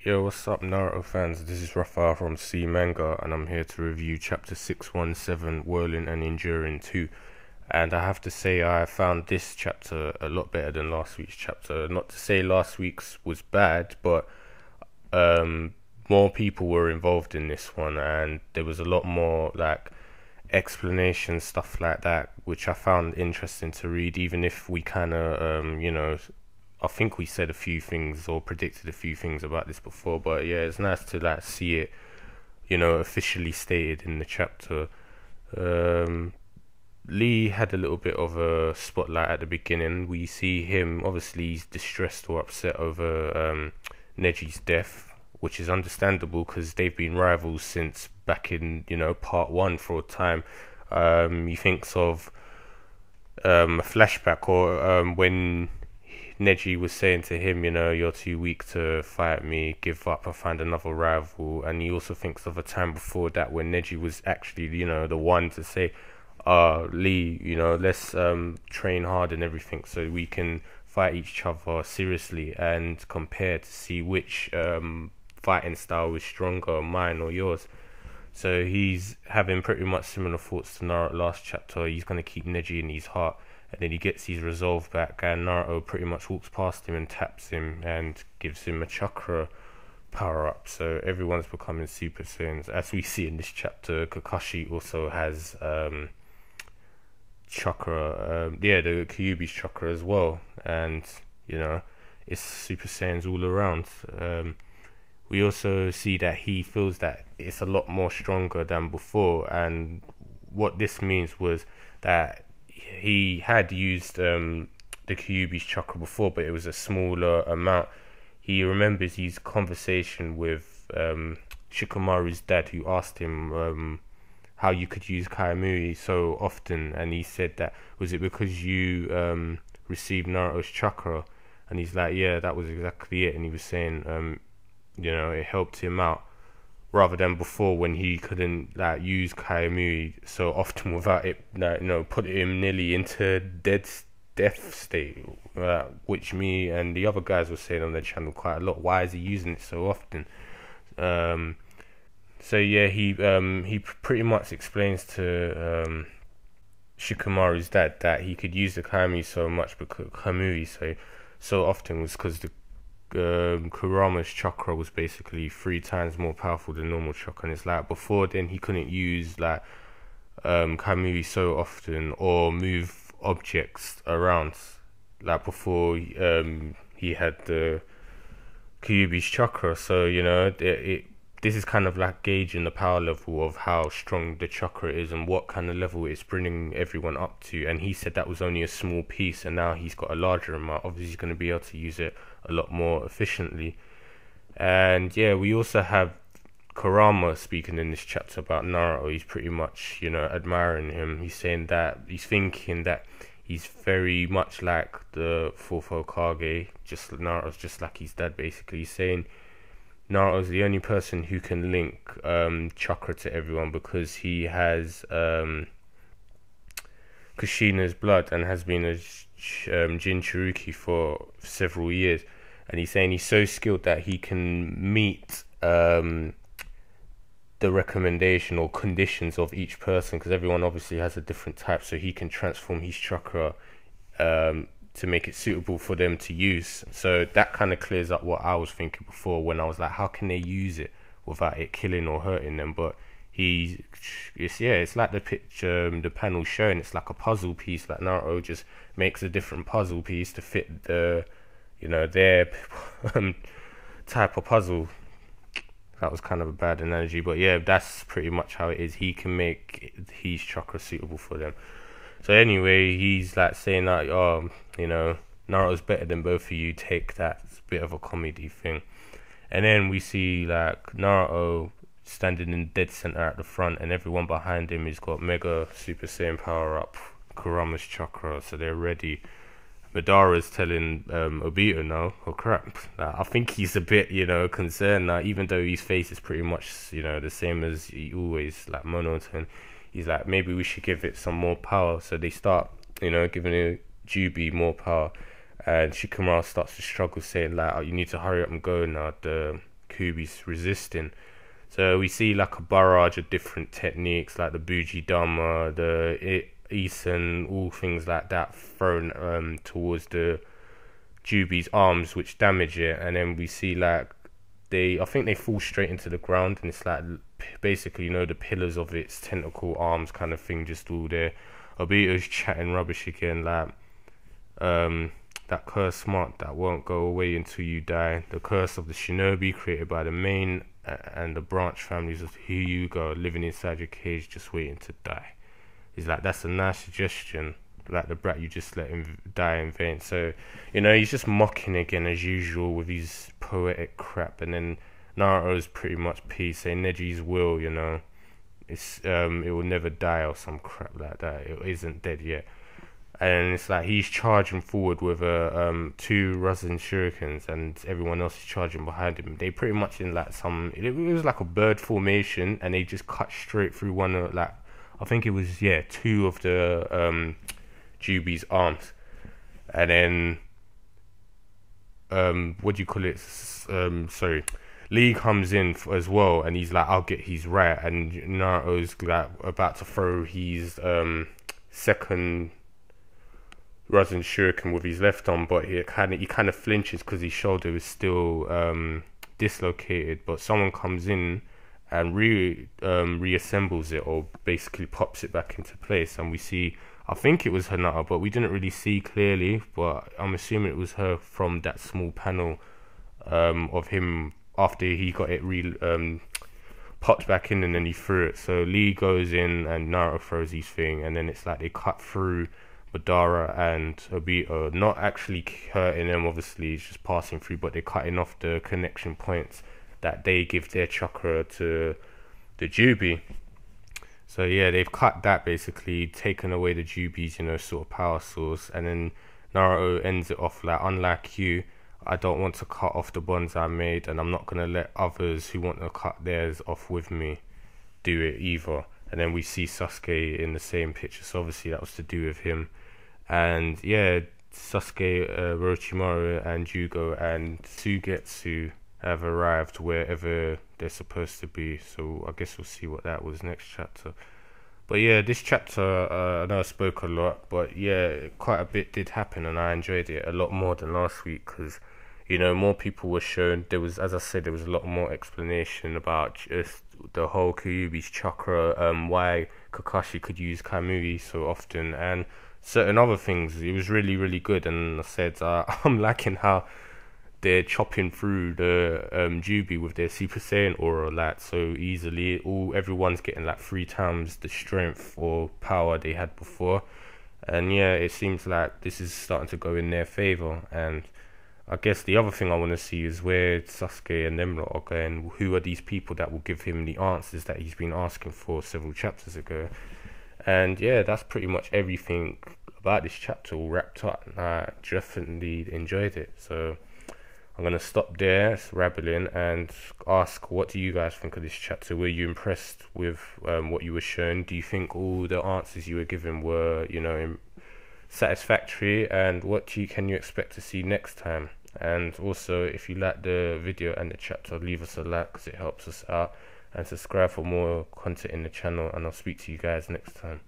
Yo, what's up, Naruto fans? This is Rafael from C Manga, and I'm here to review Chapter 617, Whirling and Enduring 2. And I have to say, I found this chapter a lot better than last week's chapter. Not to say last week's was bad, but um, more people were involved in this one, and there was a lot more like explanation stuff like that, which I found interesting to read. Even if we kind of, I think we said a few things or predicted a few things about this before, but yeah, it's nice to like see it, officially stated in the chapter. Um, Lee had a little bit of a spotlight at the beginning. We see him, obviously, he's distressed or upset over Neji's death, which is understandable because they've been rivals since back in, part one for a time. He thinks of a flashback or when Neji was saying to him, you're too weak to fight me, give up and find another rival. And he also thinks of a time before that when Neji was actually, the one to say, Lee, let's train hard and everything so we can fight each other seriously and compare to see which fighting style is stronger, mine or yours. So he's having pretty much similar thoughts to Naruto last chapter. He's going to keep Neji in his heart, and then he gets his resolve back, and Naruto pretty much walks past him and taps him and gives him a chakra power up. So everyone's becoming Super Saiyans. As we see in this chapter, Kakashi also has chakra, the Kyuubi's chakra as well, and it's Super Saiyans all around. We also see that he feels that it's a lot more stronger than before, and what this means was that he had used the Kyuubi's chakra before, but it was a smaller amount. He remembers his conversation with Shikamaru's dad, who asked him how you could use Kaimuri so often, and he said that, was it because you received Naruto's chakra? And he's like, yeah, that was exactly it. And he was saying, it helped him out, rather than before when he couldn't like use Kaimuri so often without it, put him nearly into death state, which me and the other guys were saying on their channel quite a lot. Why is he using it so often? So yeah, he pretty much explains to Shikamaru's dad that he could use the Kaimuri so often was because the Kurama's chakra was basically 3 times more powerful than normal chakra, and it's like before then he couldn't use like Kamui so often or move objects around like before he had the Kyuubi's chakra. So this is kind of like gauging the power level of how strong the chakra is and what kind of level it's bringing everyone up to. And he said that was only a small piece, and now he's got a larger amount. Obviously he's going to be able to use it a lot more efficiently. And yeah, we also have Kurama speaking in this chapter about Naruto. He's pretty much, admiring him. He's saying that he's thinking that he's very much like the fourth Hokage. Naruto's just like his dad, basically. He's saying Naruto's the only person who can link chakra to everyone because he has Kushina's blood and has been a Jinchuruki for several years. And he's saying he's so skilled that he can meet the recommendation or conditions of each person, because everyone obviously has a different type, so he can transform his chakra to make it suitable for them to use. So that kind of clears up what I was thinking before when I was like, how can they use it without it killing or hurting them? But it's like the picture, the panel showing, it's like a puzzle piece. Like Naruto just makes a different puzzle piece to fit their type of puzzle. That was kind of a bad analogy, but yeah, that's pretty much how it is. He can make his chakra suitable for them. So anyway, he's like saying that, Naruto's better than both of you, take that. It's a bit of a comedy thing. And then we see like Naruto standing in dead center at the front, and everyone behind him has got Mega Super Saiyan power up, Kurama's chakra, so they're ready. Madara's telling Obito now, oh crap, I think he's a bit, concerned now, even though his face is pretty much, the same as he always, like monotone. He's like, maybe we should give it some more power. So they start, giving it Jubi more power, and Shikamaru starts to struggle, saying like, oh, you need to hurry up and go now. The Kyuubi's resisting. So we see like a barrage of different techniques, like the Buji Dama, the Isen, all things like that thrown towards the Jubi's arms, which damage it. And then we see like I think they fall straight into the ground, and it's like basically, you know, the pillars of its tentacle arms kind of thing just all there. Obito's chatting rubbish again, like that curse mark that won't go away until you die, the curse of the shinobi created by the main and the branch families of the Hyuga living inside your cage just waiting to die. He's like, that's a nice suggestion, like the brat you just let him die in vain. So, you know, he's just mocking again as usual with his poetic crap. And then Naruto's pretty much peace, saying Neji's will, you know, it will never die or some crap like that. It isn't dead yet. And it's like he's charging forward with 2 Rasen shurikens, and everyone else is charging behind him. They pretty much in like it was like a bird formation, and they just cut straight through one of like, I think it was 2 of the Jubi's arms. And then what do you call it? Lee comes in as well, and he's like, I'll get his right. And Naruto's like about to throw his second Rasen shuriken with his left arm, but he kind of flinches because his shoulder is still dislocated. But someone comes in and reassembles it, or basically pops it back into place, and we see, I think it was Hinata, but we didn't really see clearly, but I'm assuming it was her from that small panel of him after he got it popped back in, and then he threw it. So Lee goes in and Naruto throws his thing, and then it's like they cut through Madara and Obito, not actually hurting them, obviously, it's just passing through, but they're cutting off the connection points that they give their chakra to the Jubi. So yeah, they've cut that, basically taken away the Jubi's, you know, sort of power source. And then Naruto ends it off like, unlike you, I don't want to cut off the bonds I made, and I'm not going to let others who want to cut theirs off with me do it either. And then we see Sasuke in the same picture, so obviously that was to do with him. And yeah, Sasuke, Orochimaru and Jugo and Suigetsu have arrived wherever they're supposed to be. So I guess we'll see what that was next chapter. But yeah, this chapter, I know I spoke a lot, but yeah, quite a bit did happen, and I enjoyed it a lot more than last week because, you know, more people were shown. There was, as I said, there was a lot more explanation about just the whole Kyuubi's chakra, why Kakashi could use Kamui so often, and certain other things. It was really, really good. And I said, I'm liking how they're chopping through the Jubi with their Super Saiyan aura like so easily. Everyone's getting like 3 times the strength or power they had before. And yeah, it seems like this is starting to go in their favor. And I guess the other thing I want to see is where Sasuke and them lot are going. Who are these people that will give him the answers that he's been asking for several chapters ago? And yeah, that's pretty much everything about this chapter all wrapped up. I definitely enjoyed it. So I'm going to stop there, rambling, and ask, what do you guys think of this chapter? Were you impressed with what you were shown? Do you think all the answers you were given were, you know, satisfactory? And what can you expect to see next time? And also, if you like the video and the chapter, leave us a like because it helps us out, and subscribe for more content in the channel, and I'll speak to you guys next time.